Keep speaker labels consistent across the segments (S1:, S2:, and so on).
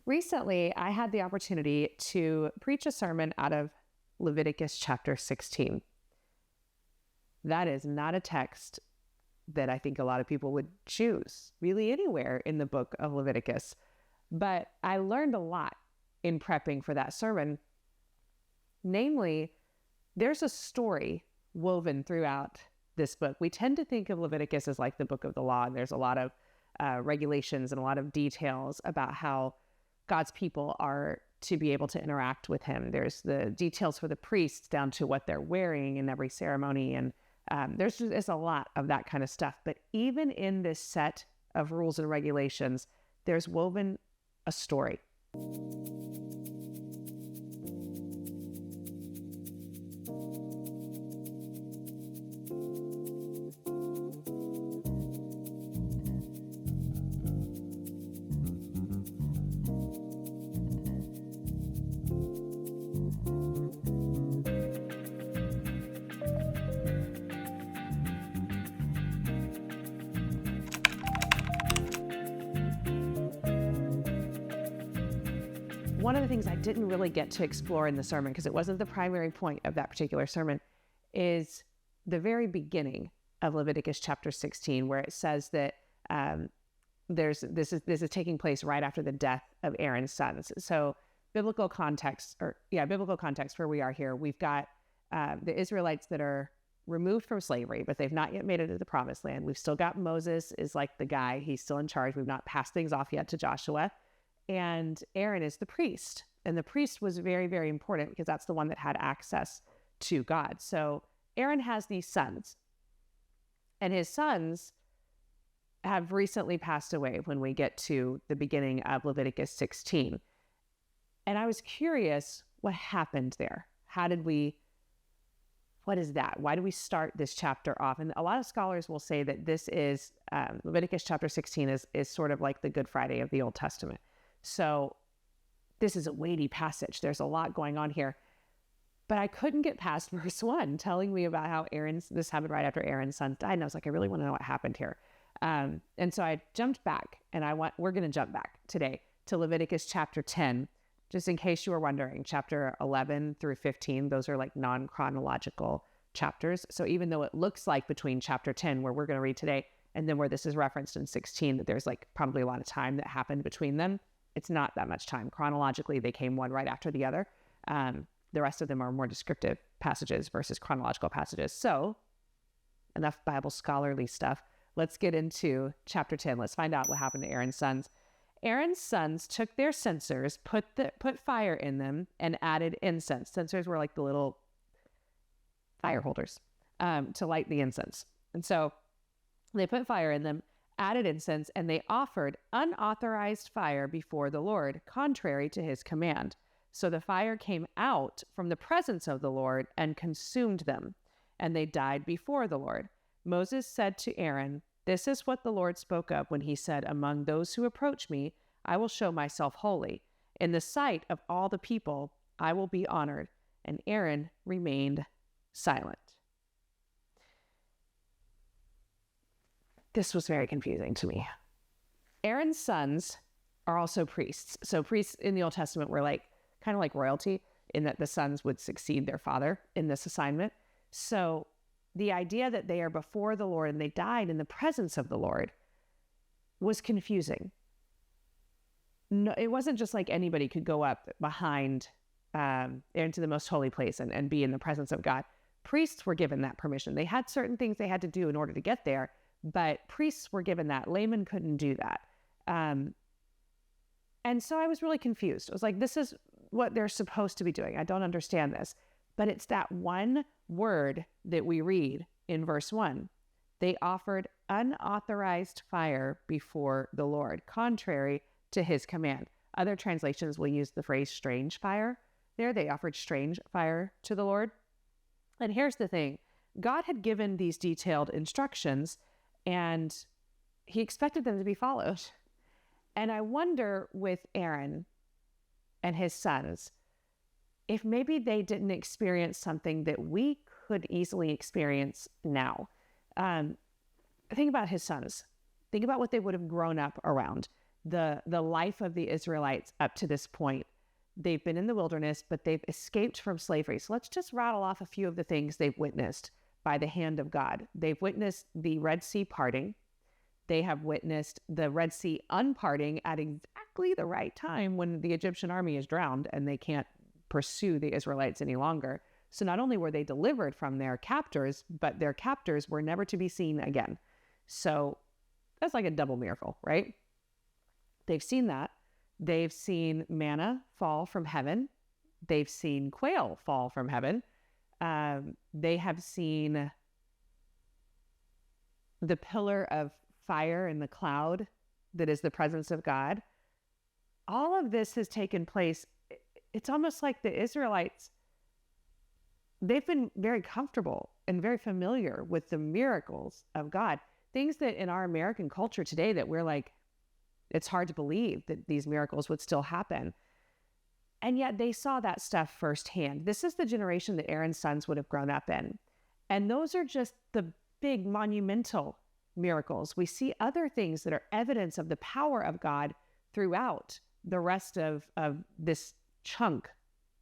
S1: Recently, I had the opportunity to preach a sermon out of Leviticus chapter 16. That is not a text that I think a lot of people would choose really anywhere in the book of Leviticus. But I learned a lot in prepping for that sermon. Namely, there's a story woven throughout this book. We tend to think of Leviticus as like the book of the law, and there's a lot of regulations and a lot of details about how God's people are to be able to interact with him. There's the details for the priests down to what they're wearing in every ceremony. And there's a lot of that kind of stuff. But even in this set of rules and regulations, there's woven a story. One of the things I didn't really get to explore in the sermon, because it wasn't the primary point of that particular sermon, is the very beginning of Leviticus chapter 16, where it says that this is taking place right after the death of Aaron's sons. So biblical context where we are here, we've got the Israelites that are removed from slavery, but they've not yet made it to the promised land. We've still got Moses is like the guy, he's still in charge. We've not passed things off yet to Joshua. And Aaron is the priest. And the priest was very, very important because that's the one that had access to God. So Aaron has these sons. And his sons have recently passed away when we get to the beginning of Leviticus 16. And I was curious what happened there. What is that? Why do we start this chapter off? And a lot of scholars will say that this is, Leviticus chapter 16 is sort of like the Good Friday of the Old Testament. So this is a weighty passage. There's a lot going on here. But I couldn't get past verse 1 telling me about how this happened right after Aaron's sons died. And I was like, I really want to know what happened here. And so I jumped back, and we're going to jump back today to Leviticus chapter 10, just in case you were wondering. Chapter 11 through 15, those are like non-chronological chapters. So even though it looks like between chapter 10, where we're going to read today, and then where this is referenced in 16, that there's like probably a lot of time that happened between them, it's not that much time. Chronologically, they came one right after the other. The rest of them are more descriptive passages versus chronological passages. So enough Bible scholarly stuff. Let's get into chapter 10. Let's find out what happened to Aaron's sons. Aaron's sons took their censers, put fire in them, and added incense. Censers were like the little fire holders to light the incense. And so they put fire in them, added incense, and they offered unauthorized fire before the Lord, contrary to his command. So the fire came out from the presence of the Lord and consumed them, and they died before the Lord. Moses said to Aaron, "This is what the Lord spoke of when he said, 'Among those who approach me, I will show myself holy. In the sight of all the people, I will be honored.' And Aaron remained silent." This was very confusing to me. Aaron's sons are also priests. So priests in the Old Testament were kind of like royalty, in that the sons would succeed their father in this assignment. So the idea that they are before the Lord and they died in the presence of the Lord was confusing. No, it wasn't just like anybody could go up behind into the most holy place and be in the presence of God. Priests were given that permission. They had certain things they had to do in order to get there, but priests were given that. Laymen couldn't do that. And so I was really confused. I was like, this is what they're supposed to be doing. I don't understand this. But it's that one word that we read in verse 1. They offered unauthorized fire before the Lord, contrary to his command. Other translations will use the phrase strange fire there. They offered strange fire to the Lord. And here's the thing. God had given these detailed instructions, and he expected them to be followed. And I wonder with Aaron and his sons, if maybe they didn't experience something that we could easily experience now. Think about his sons. Think about what they would have grown up around. the life of the Israelites up to this point. They've been in the wilderness, but they've escaped from slavery. So let's just rattle off a few of the things they've witnessed by the hand of God. They've witnessed the Red Sea parting. They have witnessed the Red Sea unparting at exactly the right time when the Egyptian army is drowned and they can't pursue the Israelites any longer. So not only were they delivered from their captors, but their captors were never to be seen again. So that's like a double miracle, right? They've seen that. They've seen manna fall from heaven. They've seen quail fall from heaven. They have seen the pillar of fire and the cloud that is the presence of God. All of this has taken place. It's almost like the Israelites, they've been very comfortable and very familiar with the miracles of God. Things that in our American culture today that we're like, it's hard to believe that these miracles would still happen. And yet they saw that stuff firsthand. This is the generation that Aaron's sons would have grown up in. And those are just the big monumental miracles. We see other things that are evidence of the power of God throughout the rest of this chunk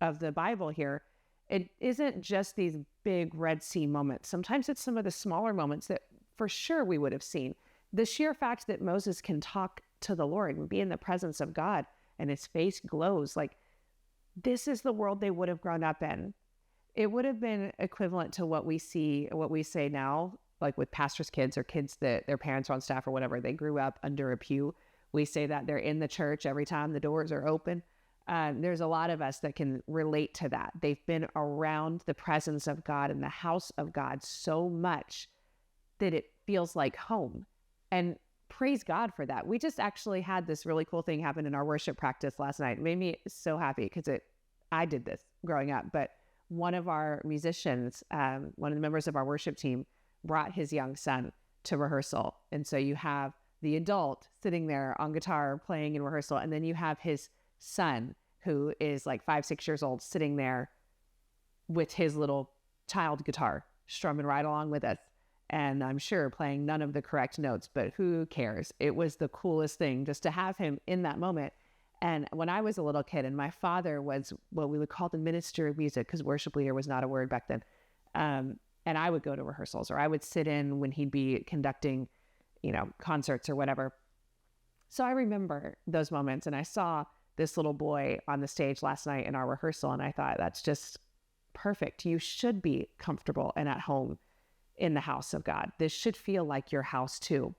S1: of the Bible here. It isn't just these big Red Sea moments. Sometimes it's some of the smaller moments that for sure we would have seen. The sheer fact that Moses can talk to the Lord and be in the presence of God and his face glows, like this is the world they would have grown up in. It would have been equivalent to what we say now, like with pastors' kids or kids that their parents are on staff or whatever. They grew up under a pew. We say that they're in the church every time the doors are open. There's a lot of us that can relate to that. They've been around the presence of God and the house of God so much that it feels like home. And praise God for that. We just actually had this really cool thing happen in our worship practice last night. It made me so happy because I did this growing up, but one of our musicians, one of the members of our worship team, brought his young son to rehearsal. And so you have the adult sitting there on guitar playing in rehearsal, and then you have his son who is like 5, 6 years old sitting there with his little child guitar strumming right along with us. And I'm sure playing none of the correct notes, but who cares? It was the coolest thing just to have him in that moment. And when I was a little kid and my father was what we would call the minister of music, because worship leader was not a word back then. And I would go to rehearsals or I would sit in when he'd be conducting, concerts or whatever. So I remember those moments, and I saw this little boy on the stage last night in our rehearsal. And I thought, that's just perfect. You should be comfortable and at home in the house of God. This should feel like your house too.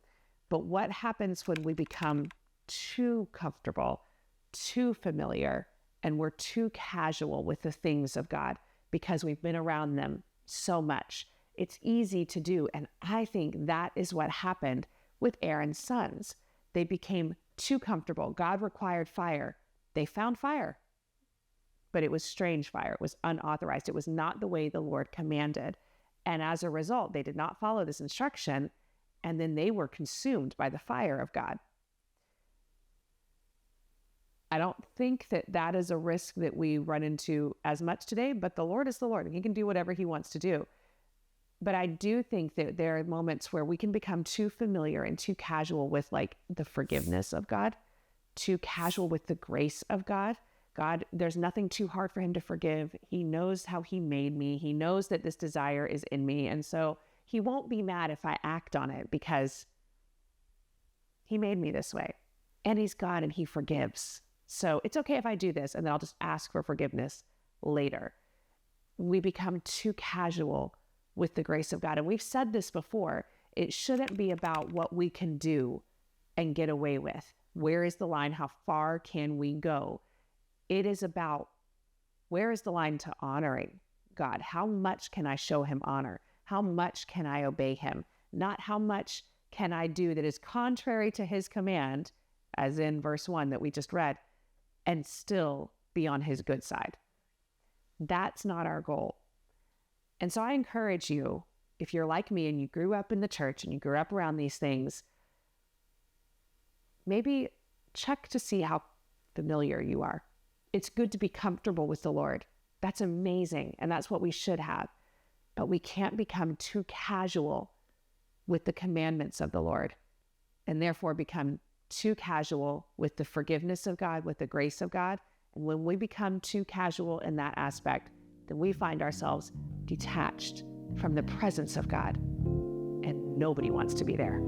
S1: But what happens when we become too comfortable, too familiar, and we're too casual with the things of God because we've been around them so much? It's easy to do. And I think that is what happened with Aaron's sons. They became too comfortable. God required fire. They found fire, but it was strange fire. It was unauthorized. It was not the way the Lord commanded. And as a result, they did not follow this instruction, and then they were consumed by the fire of God. I don't think that is a risk that we run into as much today, but the Lord is the Lord, and he can do whatever he wants to do. But I do think that there are moments where we can become too familiar and too casual with like the forgiveness of God, too casual with the grace of God. God, there's nothing too hard for him to forgive. He knows how he made me. He knows that this desire is in me. And so he won't be mad if I act on it because he made me this way. And he's God and he forgives. So it's okay if I do this and then I'll just ask for forgiveness later. We become too casual with the grace of God. And we've said this before. It shouldn't be about what we can do and get away with. Where is the line? How far can we go? It is about where is the line to honoring God? How much can I show him honor? How much can I obey him? Not how much can I do that is contrary to his command, as in verse 1 that we just read, and still be on his good side. That's not our goal. And so I encourage you, if you're like me and you grew up in the church and you grew up around these things, maybe check to see how familiar you are. It's good to be comfortable with the Lord. That's amazing. And that's what we should have. But we can't become too casual with the commandments of the Lord and therefore become too casual with the forgiveness of God, with the grace of God. And when we become too casual in that aspect, then we find ourselves detached from the presence of God, and nobody wants to be there.